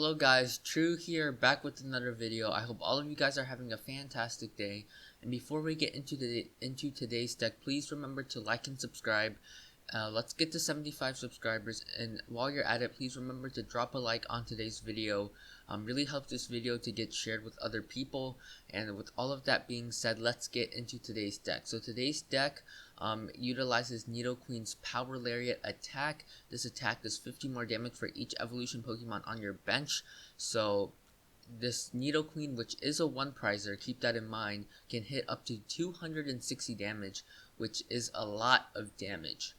Hello guys, True here, back with another video. I hope all of you guys are having a fantastic day. And before we get into today's deck, please remember to like and subscribe. Let's get to 75 subscribers, and while you're at it, please remember to drop a like on today's video. Really helps this video to get shared with other people. And with all of that being said, let's get into today's deck. So today's deck utilizes Nidoqueen's Power Lariat attack. This attack does 50 more damage for each evolution Pokemon on your bench. So this Nidoqueen, which is a one prizer, keep that in mind, can hit up to 260 damage, which is a lot of damage.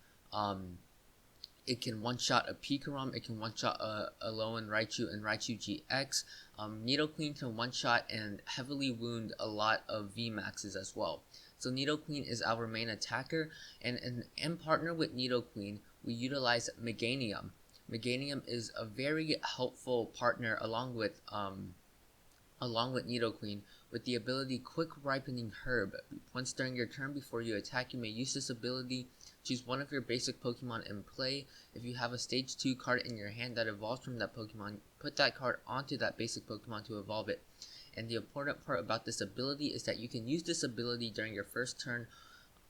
It can one-shot a Pikarom, it can one-shot a Alolan Raichu and Raichu GX. Nidoqueen can one-shot and heavily wound a lot of VMAXs as well. So Nidoqueen is our main attacker, and in partner with Nidoqueen, we utilize Meganium. Meganium is a very helpful partner along with Nidoqueen, with the ability Quick Ripening Herb. Once during your turn before you attack, you may use this ability. Choose one of your basic Pokemon in play. If you have a Stage 2 card in your hand that evolves from that Pokemon, put that card onto that basic Pokemon to evolve it. And the important part about this ability is that you can use this ability during your first turn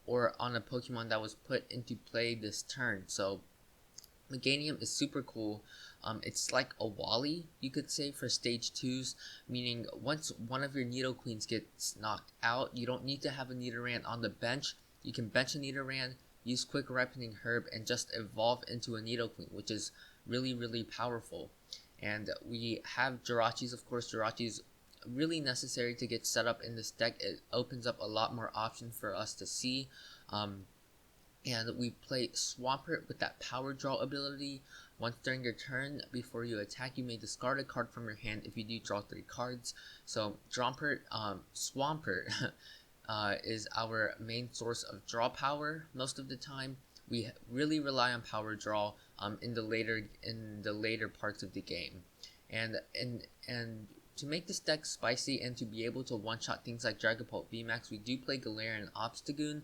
or on a Pokemon that was put into play this turn. So Meganium is super cool. It's like a Wally, you could say, for Stage 2s, meaning once one of your Nidoqueens gets knocked out, you don't need to have a Nidoran on the bench. You can bench a Nidoran, use Quick Ripening Herb, and just evolve into a Nidoqueen, which is really, really powerful. And we have Jirachis, of course. Jirachi's really necessary to get set up in this deck. It opens up a lot more options for us to see. And we play Swampert with that Power Draw ability. Once during your turn, before you attack, you may discard a card from your hand. If you do, draw 3 cards. So Swampert is our main source of draw power most of the time. We really rely on Power Draw in the later parts of the game. And to make this deck spicy and to be able to one-shot things like Dragapult VMAX, we do play Galarian Obstagoon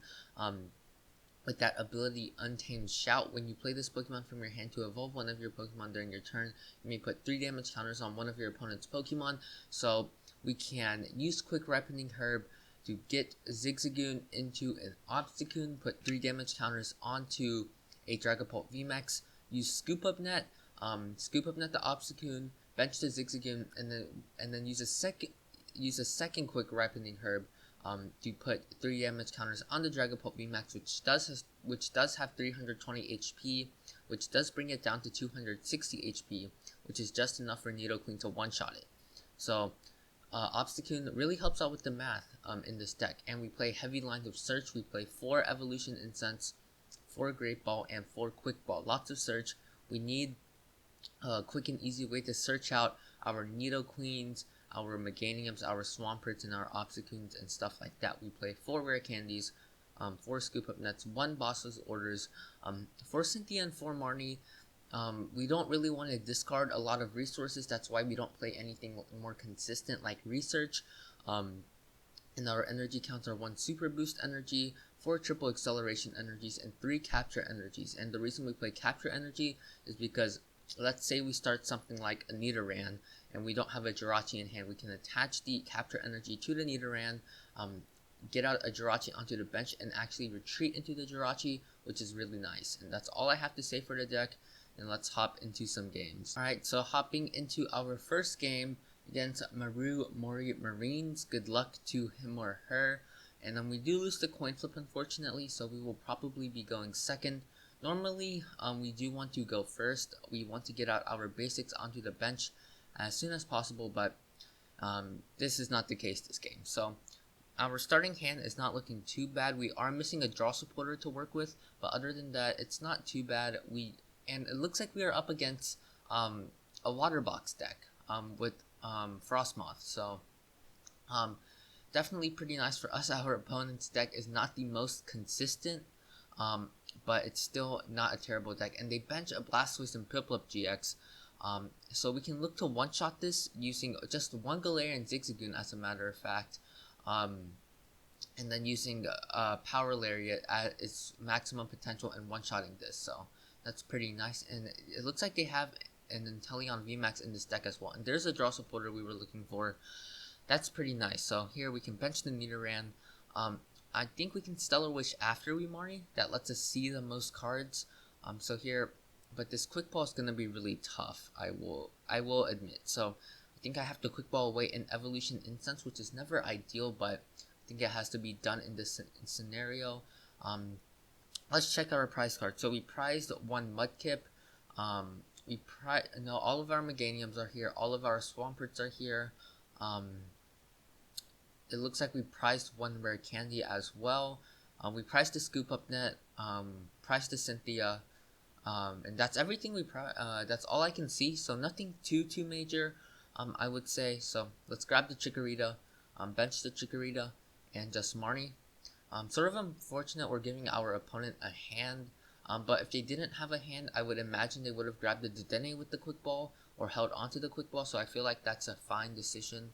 with that ability Untamed Shout. When you play this Pokemon from your hand to evolve one of your Pokemon during your turn, you may put 3 damage counters on one of your opponent's Pokemon. So we can use Quick Ripening Herb to get Zigzagoon into an Obstagoon, put 3 damage counters onto a Dragapult VMAX, use Scoop Up Net the Obstagoon, bench the Zigzagoon, and then use a second Quick Ripening Herb to put 3 damage counters on the Dragapult VMAX, which does have 320 HP, which does bring it down to 260 HP, which is just enough for Nidoqueen to one-shot it. So Obstagoon really helps out with the math in this deck, and we play heavy lines of search. We play 4 Evolution Incense, 4 Great Ball, and 4 Quick Ball. Lots of search. We need a quick and easy way to search out our Nidoqueens, our Meganiums, our Swamperts, and our Obstagoons and stuff like that. We play 4 Rare Candies, 4 Scoop Up Nets, 1 Boss's Orders, 4 Cynthia and 4 Marnie. We don't really want to discard a lot of resources. That's why we don't play anything more consistent like Research. And our energy counts are 1 Super Boost Energy, 4 Triple Acceleration Energies, and 3 Capture Energies. And the reason we play Capture Energy is because, let's say we start something like a Nidoran and we don't have a Jirachi in hand. We can attach the Capture Energy to the Nidoran, get out a Jirachi onto the bench, and actually retreat into the Jirachi, which is really nice. And that's all I have to say for the deck, and let's hop into some games. Alright, so hopping into our first game against Marines. Good luck to him or her. And then we do lose the coin flip, unfortunately, so we will probably be going second. Normally, we do want to go first. We want to get out our basics onto the bench as soon as possible, but this is not the case this game. So our starting hand is not looking too bad. We are missing a draw supporter to work with, but other than that, it's not too bad. And it looks like we are up against a water box deck with Frostmoth. So definitely pretty nice for us. Our opponent's deck is not the most consistent, but it's still not a terrible deck. And they bench a Blastoise and Piplup GX. So we can look to one-shot this using just 1 Galarian Zigzagoon, as a matter of fact. And then using Power Lariat at its maximum potential and one-shotting this. So that's pretty nice. And it looks like they have Inteleon VMAX in this deck as well. And there's a draw supporter we were looking for. That's pretty nice. So here we can bench the Nidoran. I think we can Stellar Wish after we Marnie. That lets us see the most cards. So here, but this Quick Ball is gonna be really tough. I will admit. So I think I have to Quick Ball away an Evolution Incense, which is never ideal, but I think it has to be done in this scenario. Let's check our prize card. So we prized one Mudkip. All of our Meganiums are here. All of our Swamperts are here. It looks like we prized one Rare Candy as well. We prized the Scoop Up Net. Prized the Cynthia. And that's everything we that's all I can see. So nothing too major, I would say. So let's grab the Chikorita, bench the Chikorita, and just Marnie. Sort of unfortunate we're giving our opponent a hand. But if they didn't have a hand, I would imagine they would have grabbed the Dedenne with the Quick Ball or held onto the Quick Ball. So I feel like that's a fine decision.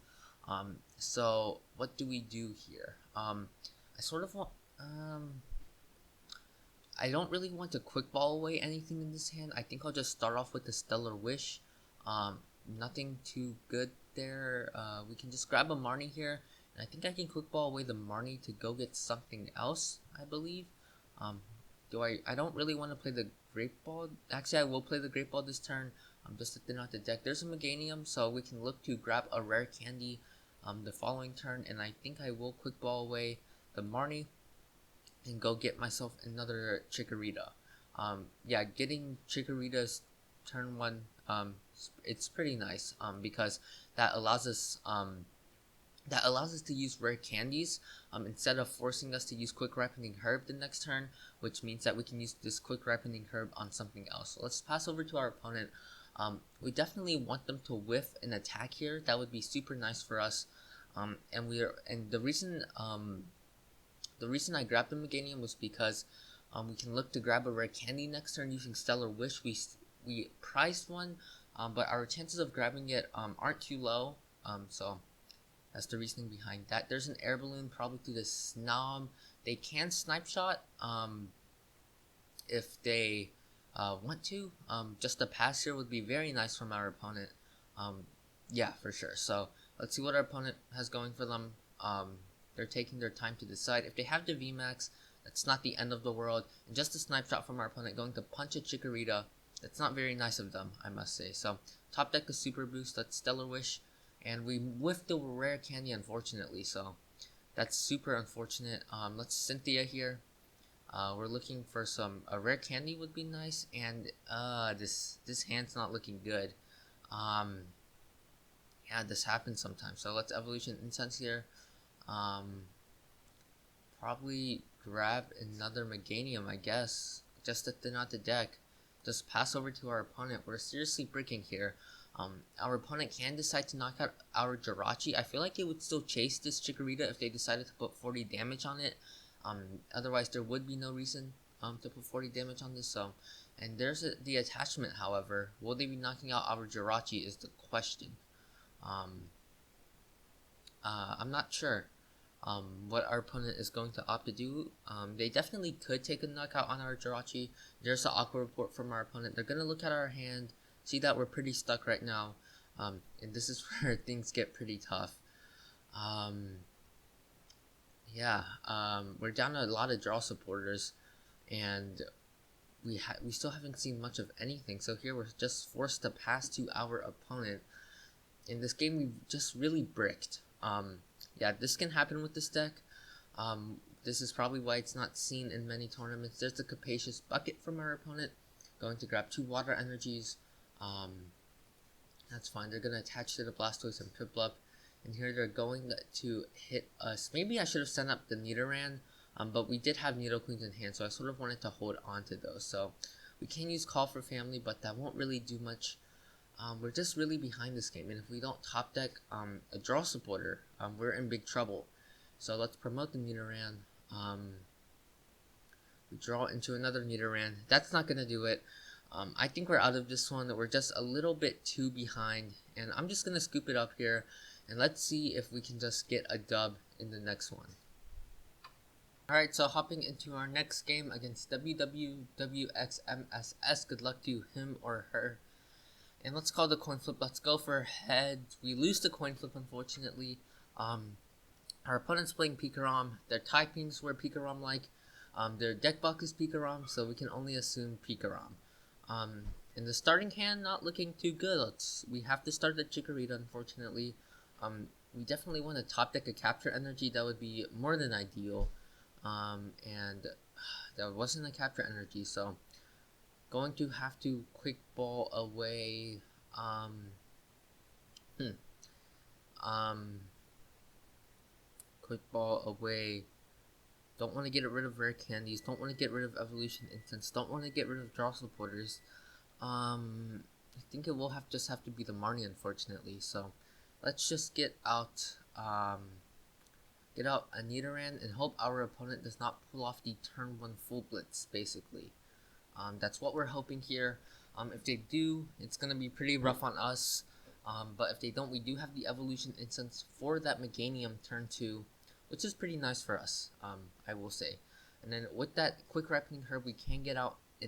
So what do we do here? I sort of want. I don't really want to Quick Ball away anything in this hand. I think I'll just start off with the Stellar Wish. Nothing too good there. We can just grab a Marnie here. And I think I can Quick Ball away the Marnie to go get something else, I believe. I don't really want to play the Great Ball. Actually, I will play the Great Ball this turn. Just to thin out the deck. There's a Meganium, so we can look to grab a Rare Candy the following turn. And I think I will Quick Ball away the Marnie and go get myself another Chikorita. Yeah, getting Chikorita's turn 1, it's pretty nice because that allows us to use Rare Candies instead of forcing us to use Quick Ripening Herb the next turn, which means that we can use this Quick Ripening Herb on something else. So let's pass over to our opponent. We definitely want them to whiff an attack here. That would be super nice for us. And the reason I grabbed the Meganium was because we can look to grab a Rare Candy next turn using Stellar Wish. We prized one, but our chances of grabbing it aren't too low. So that's the reasoning behind that. There's an Air Balloon probably through the Snob. They can Snipe Shot if they want to. Just a pass here would be very nice from our opponent. Yeah, for sure. So let's see what our opponent has going for them. They're taking their time to decide. If they have the VMAX, that's not the end of the world. And just a Snipe Shot from our opponent going to punch a Chikorita. That's not very nice of them, I must say. So top deck is Super Boost. That's Stellar Wish. And we whiffed the Rare Candy, unfortunately. So that's super unfortunate. Let's Cynthia here. We're looking for a Rare Candy would be nice. And this hand's not looking good. Yeah, this happens sometimes. So let's Evolution Incense here. Probably grab another Meganium, I guess, just to thin out the deck. Just pass over to our opponent. We're seriously breaking here. Our opponent can decide to knock out our Jirachi. I feel like they would still chase this Chikorita if they decided to put 40 damage on it. Otherwise, there would be no reason to put 40 damage on this. So, and there's the attachment. However, will they be knocking out our Jirachi is the question. I'm not sure what our opponent is going to opt to do. They definitely could take a knockout on our Jirachi. There's an Aqua Report from our opponent. They're going to look at our hand, see that we're pretty stuck right now, and this is where things get pretty tough. We're down to a lot of draw supporters, and we still haven't seen much of anything. So here we're just forced to pass to our opponent. In this game, we just really bricked. Yeah, this can happen with this deck. This is probably why it's not seen in many tournaments. There's the Capacious Bucket from our opponent. Going to grab 2 Water Energies. That's fine. They're going to attach to the Blastoise and Piplup. And here they're going to hit us. Maybe I should have sent up the Nidoran. But we did have Nidoqueens in hand, so I sort of wanted to hold on to those. So we can use Call for Family, but that won't really do much. We're just really behind this game, and if we don't top deck a draw supporter, we're in big trouble. So let's promote the Nidoran. We draw into another Nidoran. That's not going to do it. I think we're out of this one. We're just a little bit too behind, and I'm just going to scoop it up here, and let's see if we can just get a dub in the next one. Alright, so hopping into our next game against WWWXMSS. Good luck to him or her. And let's call the coin flip. Let's go for heads. We lose the coin flip, unfortunately. Our opponent's playing Pikarom. Their typings were Pikarom-like. Their deck buck is Pikarom, so we can only assume Pikarom. In the starting hand, not looking too good. We have to start the Chikorita, unfortunately. We definitely want to top deck a Capture Energy. That would be more than ideal. And there wasn't a Capture Energy, so going to have to quick ball away. Quick ball away. Don't want to get rid of Rare Candies. Don't want to get rid of Evolution Incense. Don't want to get rid of Draw Supporters. I think it will just have to be the Marnie, unfortunately. So let's just get out a Nidoran and hope our opponent does not pull off the turn 1 full blitz, basically. That's what we're hoping here. If they do, it's going to be pretty rough on us. But if they don't, we do have the Evolution Incense for that Meganium turn 2, which is pretty nice for us, I will say. And then with that quick ripening herb, we can get out a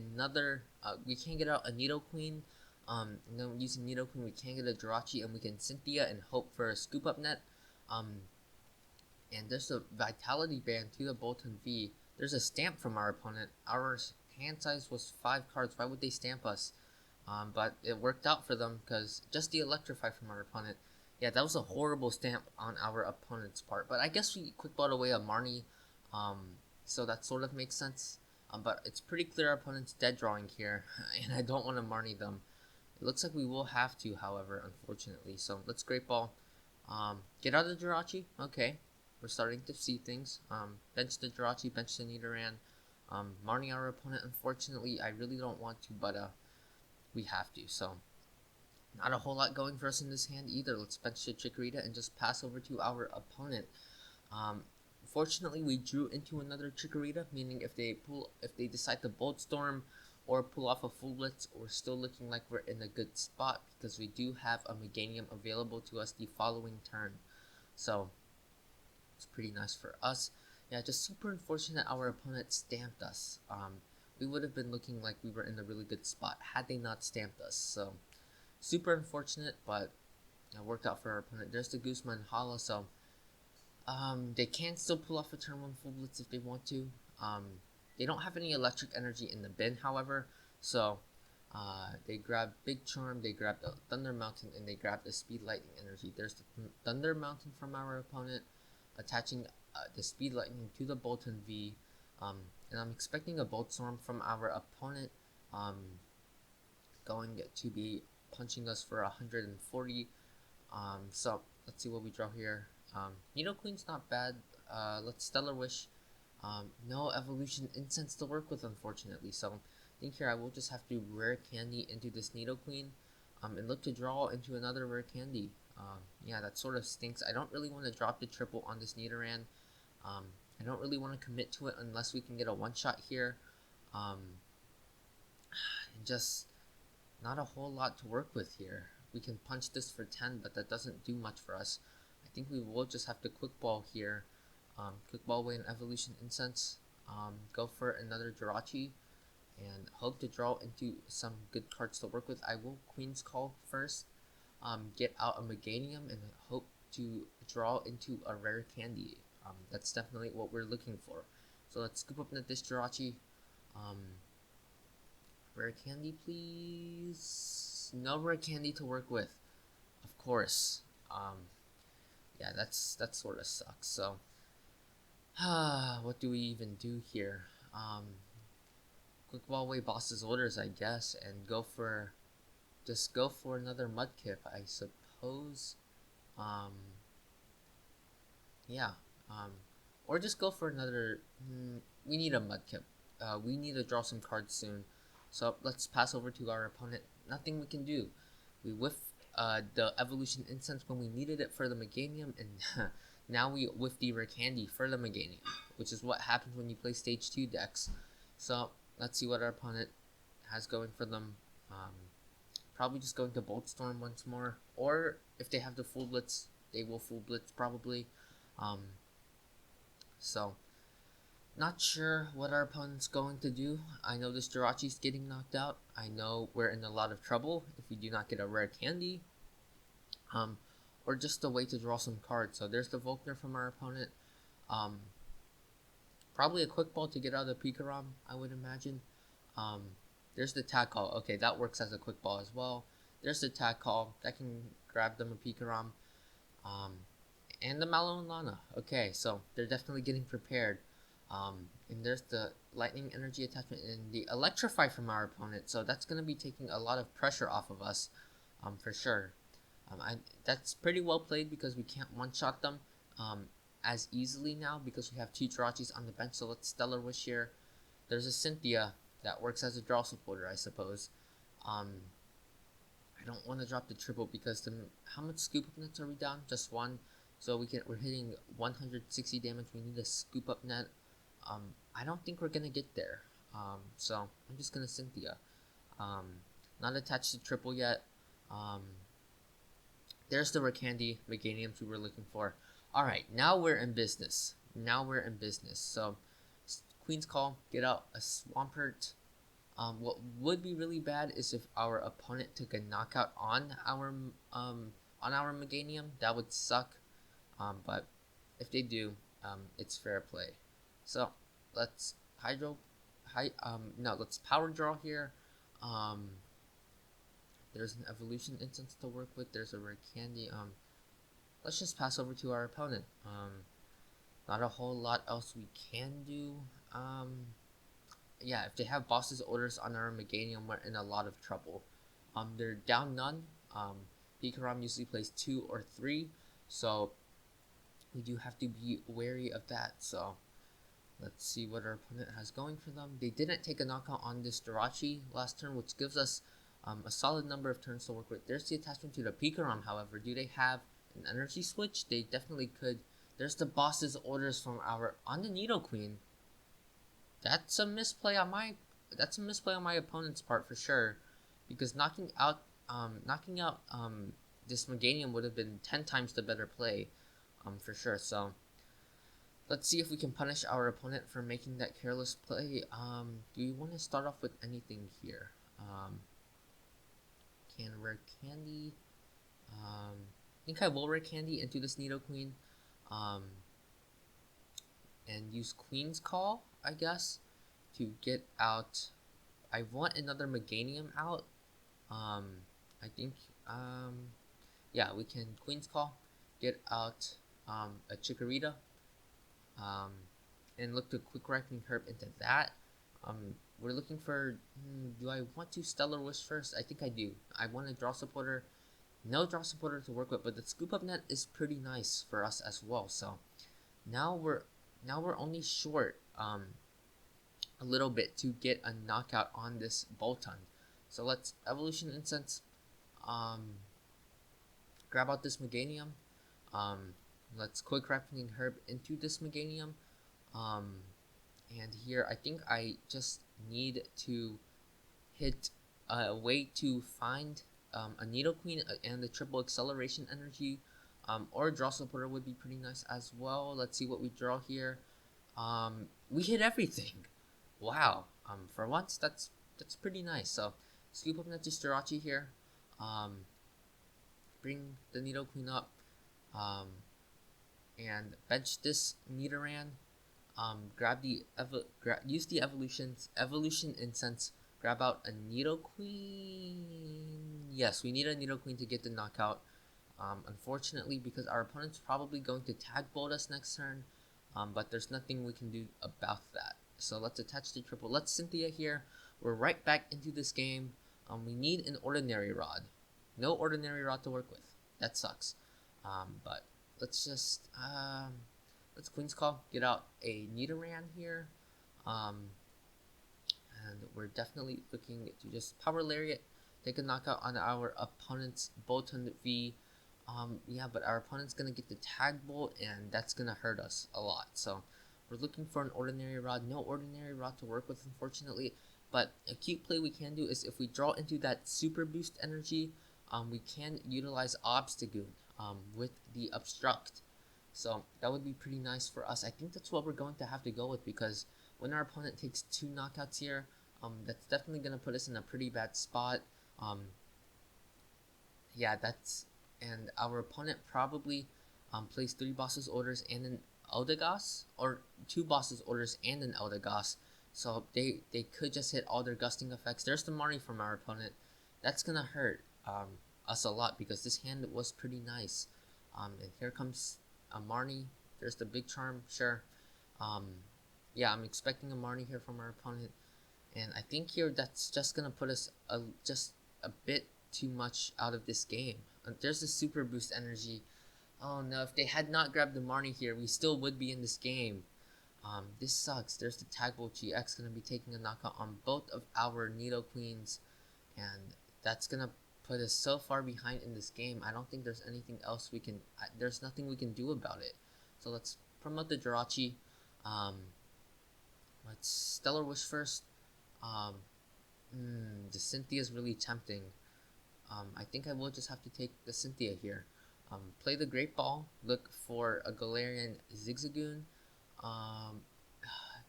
Nidoqueen. And then using Nidoqueen, we can get a Jirachi, and we can Cynthia and hope for a Scoop Up Net. And there's a Vitality Band to the Bolton V. There's a stamp from our opponent. Our hand size was 5 cards. Why would they stamp us? But it worked out for them because just the Electrify from our opponent. Yeah, that was a horrible stamp on our opponent's part. But I guess we quick bought away a Marnie, so that sort of makes sense. But it's pretty clear our opponent's dead drawing here, and I don't want to Marnie them. It looks like we will have to, however, unfortunately. So let's Great Ball. Get out of the Jirachi. Okay, we're starting to see things. Bench the Jirachi, bench the Nidoran. Marnie our opponent, unfortunately. I really don't want to, but we have to. So not a whole lot going for us in this hand either. Let's bench the Chikorita and just pass over to our opponent. Fortunately, we drew into another Chikorita, meaning if they decide to Bolt Storm or pull off a full blitz, we're still looking like we're in a good spot because we do have a Meganium available to us the following turn. So it's pretty nice for us. Yeah, just super unfortunate our opponent stamped us. We would have been looking like we were in a really good spot had they not stamped us. So super unfortunate, but it worked out for our opponent. There's the Guzman Hala, so they can still pull off a turn 1 full blitz if they want to. They don't have any electric energy in the bin, however, so they grabbed Big Charm, they grabbed the Thunder Mountain, and they grabbed the Speed Lightning energy. There's the Thunder Mountain from our opponent, attaching the Speed Lightning to the Bolton V, and I'm expecting a Bolt Storm from our opponent, going to be punching us for 140. So let's see what we draw here. Nidoqueen's not bad. Let's Stellar Wish. No Evolution Incense to work with, unfortunately. So I think here I will just have to Rare Candy into this Nidoqueen, and look to draw into another Rare Candy. Yeah, that sort of stinks. I don't really want to drop the triple on this Nidoran. I don't really want to commit to it unless we can get a one-shot here. And just not a whole lot to work with here. We can punch this for 10, but that doesn't do much for us. I think we will just have to quick ball here. Quick ball away an Evolution Incense. Go for another Jirachi and hope to draw into some good cards to work with. I will Queen's Call first. Get out a Meganium and hope to draw into a Rare Candy. That's definitely what we're looking for. So let's Scoop Up Net this Jirachi. Rare Candy, please. No Rare Candy to work with, of course. Yeah, that sort of sucks. So, what do we even do here? Quick ball away boss's orders, I guess, and just go for another Mudkip, I suppose. Yeah. Or just go for another. We need a Mudkip. We need to draw some cards soon. So let's pass over to our opponent. Nothing we can do. We whiffed the Evolution Incense when we needed it for the Meganium, and now we whiff the Rare Candy for the Meganium, which is what happens when you play Stage 2 decks. So let's see what our opponent has going for them. Probably just going to Bolt Storm once more, or if they have the full blitz, they will full blitz probably. So Not sure what our opponent's going to do. I know this Jirachi's getting knocked out. I know we're in a lot of trouble if we do not get a rare candy. Or just a way to draw some cards. So there's the Volkner from our opponent. Probably a quick ball to get out of the Pikarom, I would imagine. There's the tag call. Okay, that works as a quick ball as well. There's the tag call. That can grab them a Pikarom. And the Mallow and Lana. Okay, so they're definitely getting prepared. And there's the Lightning Energy attachment and the Electrify from our opponent. So that's going to be taking a lot of pressure off of us, for sure. That's pretty well played because we can't one-shot them as easily now because we have two Jirachis on the bench. So let's Stellar Wish here. There's a Cynthia that works as a draw supporter, I suppose. I don't want to drop the triple because how much Scoop Up Nets are we down? Just one. So we're hitting 160 damage. We need a Scoop Up Net. I don't think we're gonna get there. So I'm just gonna Cynthia. Not attached to triple yet. There's the Rare Candy Meganiums we were looking for. Alright, now we're in business. So Queen's Call, get out a Swampert. What would be really bad is if our opponent took a knockout on our Meganium. That would suck. But if they do, it's fair play. So let's let's power draw here. There's an Evolution Incense to work with. There's a Rare Candy. Let's just pass over to our opponent. Not a whole lot else we can do. Yeah, if they have boss's orders on our Meganium, we're in a lot of trouble. They're down none. Pikarom usually plays 2 or 3, so we do have to be wary of that. So let's see what our opponent has going for them. They didn't take a knockout on this Jirachi last turn, which gives us a solid number of turns to work with. There's the attachment to the Pikarom, however. Do they have an energy switch? They definitely could. There's the boss's orders from on the Nidoqueen. That's a misplay on my opponent's part for sure, because knocking out this Meganium would have been 10 times the better play, for sure. So let's see if we can punish our opponent for making that careless play. Do we want to start off with anything here? Can Rare Candy? I think I will Rare Candy into this Nidoqueen, and use Queen's Call, I guess, to get out. I want another Meganium out. I think, yeah, we can Queen's Call, get out a Chikorita, and look to Quick Ripening Herb into that. We're looking for, do I want to Stellar Wish first? I think I do. I want a draw supporter. No draw supporter to work with, but the Scoop Up Net is pretty nice for us as well. So now we're only short a little bit to get a knockout on this Boltund. So let's Evolution Incense, grab out this Meganium. Let's Quick Ripening Herb into this Meganium. And here I think I just need to hit a way to find a Nidoqueen and the triple acceleration energy, or a draw supporter would be pretty nice as well. Let's see what we draw here. We hit everything. Wow. For once, that's pretty nice. So Scoop Up Net to Jirachi here. Bring the Nidoqueen up. And bench this Nidoran. Use the Evolution Incense. Grab out a Nidoqueen. Yes, we need a Nidoqueen to get the knockout. Unfortunately, because our opponent's probably going to tag bolt us next turn. But there's nothing we can do about that. So let's attach the triple. Let's Cynthia here. We're right back into this game. We need an Ordinary Rod. No Ordinary Rod to work with. That sucks. But let's just let's Queen's Call. Get out a Nidoran here. And we're definitely looking to just Power Lariat, take a knockout on our opponent's Boltund V. Yeah, but our opponent's gonna get the Tag Bolt, and that's gonna hurt us a lot. So we're looking for an Ordinary Rod. No Ordinary Rod to work with, unfortunately. But a cute play we can do is if we draw into that Super Boost energy, we can utilize Obstagoon with the Obstruct. So that would be pretty nice for us. I think that's what we're going to have to go with, because when our opponent takes 2 knockouts here, that's definitely going to put us in a pretty bad spot. Yeah, and our opponent probably plays 3 bosses orders and an Eldegoss, or 2 bosses orders and an Eldegoss. So they could just hit all their gusting effects. There's the Marnie from our opponent. That's gonna hurt us a lot, because this hand was pretty nice. And here comes a Marnie. There's the big charm, sure. Yeah, I'm expecting a Marnie here from our opponent. And I think here that's just gonna put us just a bit too much out of this game. There's the super boost energy. Oh no, if they had not grabbed the Marnie here, we still would be in this game. This sucks. There's the Tag Bolt GX gonna be taking a knockout on both of our Nidoqueens, and that's gonna put us so far behind in this game. I don't think there's anything else we can. There's nothing we can do about it. So let's promote the Jirachi. Let's Stellar Wish first. The Cynthia is really tempting. I think I will just have to take the Cynthia here. Play the Great Ball. Look for a Galarian Zigzagoon.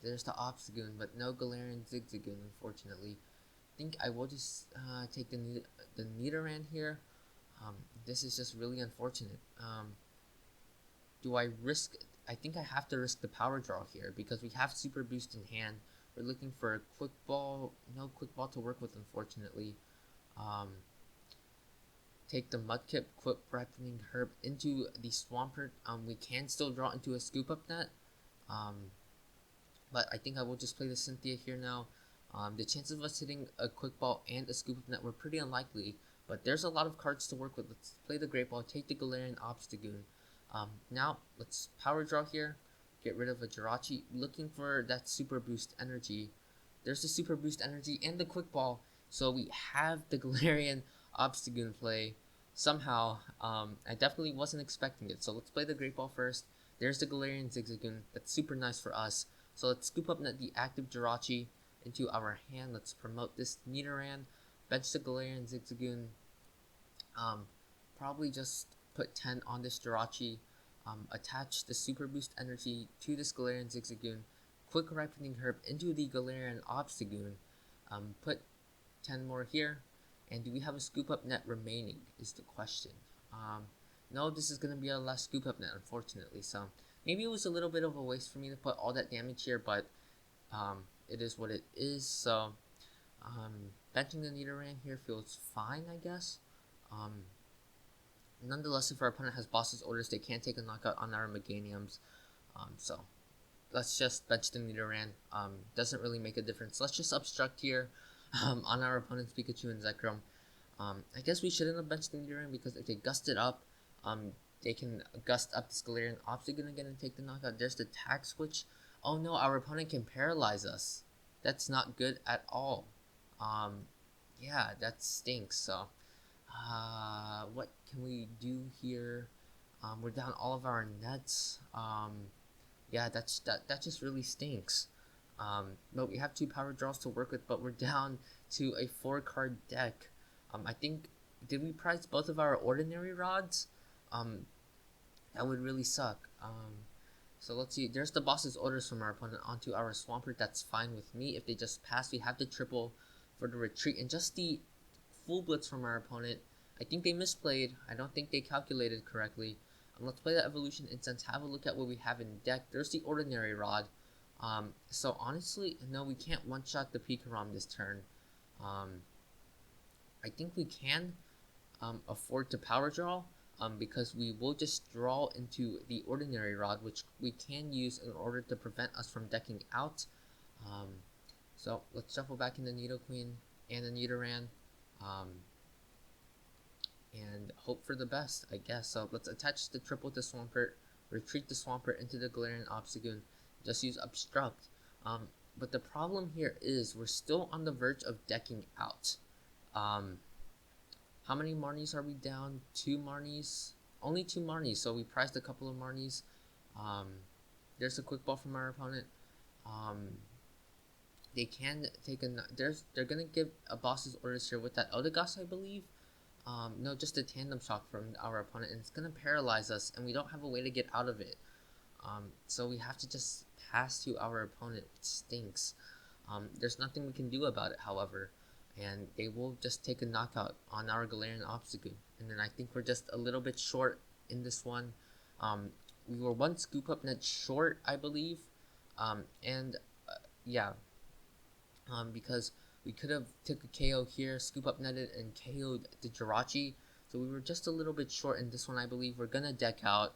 There's the Obstagoon, but no Galarian Zigzagoon, unfortunately. I think I will just take the Nidoran here. This is just really unfortunate. Do I risk? I think I have to risk the power draw here, because we have Super Boost in hand. We're looking for a Quick Ball. No Quick Ball to work with, unfortunately. Take the Mudkip Quick Ripening Herb into the Swampert. We can still draw into a Scoop Up Net. But I think I will just play the Cynthia here now. The chances of us hitting a Quick Ball and a Scoop Up Net were pretty unlikely, but there's a lot of cards to work with. Let's play the Great Ball, take the Galarian Obstagoon. Now, let's power draw here, get rid of a Jirachi, looking for that Super Boost energy. There's the Super Boost energy and the Quick Ball, so we have the Galarian Obstagoon play. Somehow, I definitely wasn't expecting it, so let's play the Great Ball first. There's the Galarian Zigzagoon. That's super nice for us. So let's Scoop Up Net the active Jirachi into our hand. Let's promote this Nidoran, bench the Galarian Zigzagoon. Probably just put 10 on this Jirachi. Attach the Super Boost energy to this Galarian Zigzagoon. Quick Ripening Herb into the Galarian Obstagoon. Put 10 more here. And do we have a Scoop Up Net remaining is the question. No, this is going to be our last Scoop Up Net, unfortunately. So maybe it was a little bit of a waste for me to put all that damage here, but it is what it is. So benching the Nidoran here feels fine, I guess. Nonetheless, if our opponent has boss's orders, they can't take a knockout on our Meganiums. So let's just bench the Nidoran. Doesn't really make a difference. Let's just obstruct here on our opponent's Pikachu and Zekrom. I guess we shouldn't have benched the Nidoran, because if they gust it up, they can gust up this Galarian Obstagoon again and take the knockout. There's the tag switch. Oh no, our opponent can paralyze us. That's not good at all. Yeah, that stinks. So, what can we do here? We're down all of our nets. Yeah, that just really stinks. But we have 2 power draws to work with, but we're down to a 4-card deck. I think, did we prize both of our Ordinary Rods? That would really suck. So let's see. There's the boss's orders from our opponent onto our Swampert. That's fine with me. If they just pass, we have the triple for the retreat. And just the full blitz from our opponent. I think they misplayed. I don't think they calculated correctly. Let's play the Evolution Incense. Have a look at what we have in deck. There's the Ordinary Rod. So honestly, no, we can't one-shot the Pikarom this turn. I think we can afford to power draw, because we will just draw into the Ordinary Rod, which we can use in order to prevent us from decking out. So let's shuffle back in the Nidoqueen and the Nidoran, and hope for the best, I guess. So let's attach the triple to Swampert, retreat the Swampert into the Galarian Obstagoon, just use Obstruct. But the problem here is we're still on the verge of decking out. How many Marnies are we down? 2 Marnies? Only 2 Marnies, so we prized a couple of Marnies. There's a Quick Ball from our opponent. They can take they're gonna give a boss's orders here with that Eldegoss, I believe. no, just a tandem shock from our opponent, and it's gonna paralyze us, and we don't have a way to get out of it. So we have to just pass to our opponent. It stinks. There's nothing we can do about it, however, and they will just take a knockout on our Galarian Obstagoon. And then I think we're just a little bit short in this one. We were one Scoop Up Net short, I believe, and yeah, because we could have took a KO here, Scoop Up Netted, and KO'd the Jirachi. So we were just a little bit short in this one, I believe. We're gonna deck out.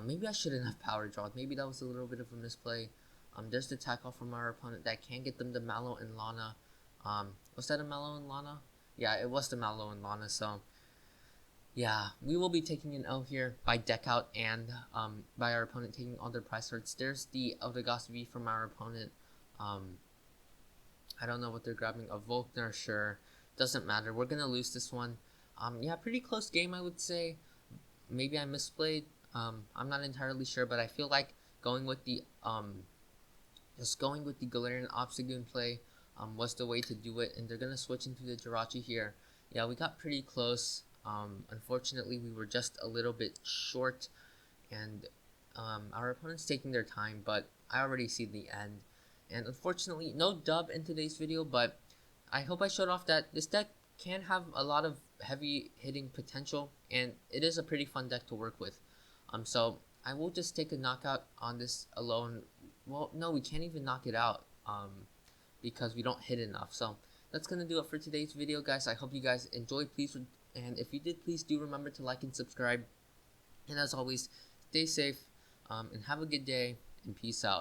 Maybe I shouldn't have power drawn. Maybe that was a little bit of a misplay. There's the tackle from our opponent that can get them the Mallow and Lana. Was that a Mallow and Lana? Yeah, it was the Mallow and Lana. So yeah, we will be taking an L here by deck out and by our opponent taking all their prize cards. There's the Eldegoss V from our opponent. I don't know what they're grabbing. A Volkner, sure. Doesn't matter. We're gonna lose this one. Yeah, pretty close game, I would say. Maybe I misplayed. I'm not entirely sure, but I feel like going with the just going with the Galarian Obstagoon play was the way to do it, and they're gonna switch into the Jirachi here. Yeah, we got pretty close. Unfortunately, we were just a little bit short, and our opponent's taking their time, but I already see the end. And unfortunately, no dub in today's video, but I hope I showed off that this deck can have a lot of heavy hitting potential, and it is a pretty fun deck to work with. So I will just take a knockout on this alone. Well, no, we can't even knock it out because we don't hit enough. So that's gonna do it for today's video, guys. I hope you guys enjoyed. And if you did, please do remember to like and subscribe. And as always, stay safe and have a good day, and peace out.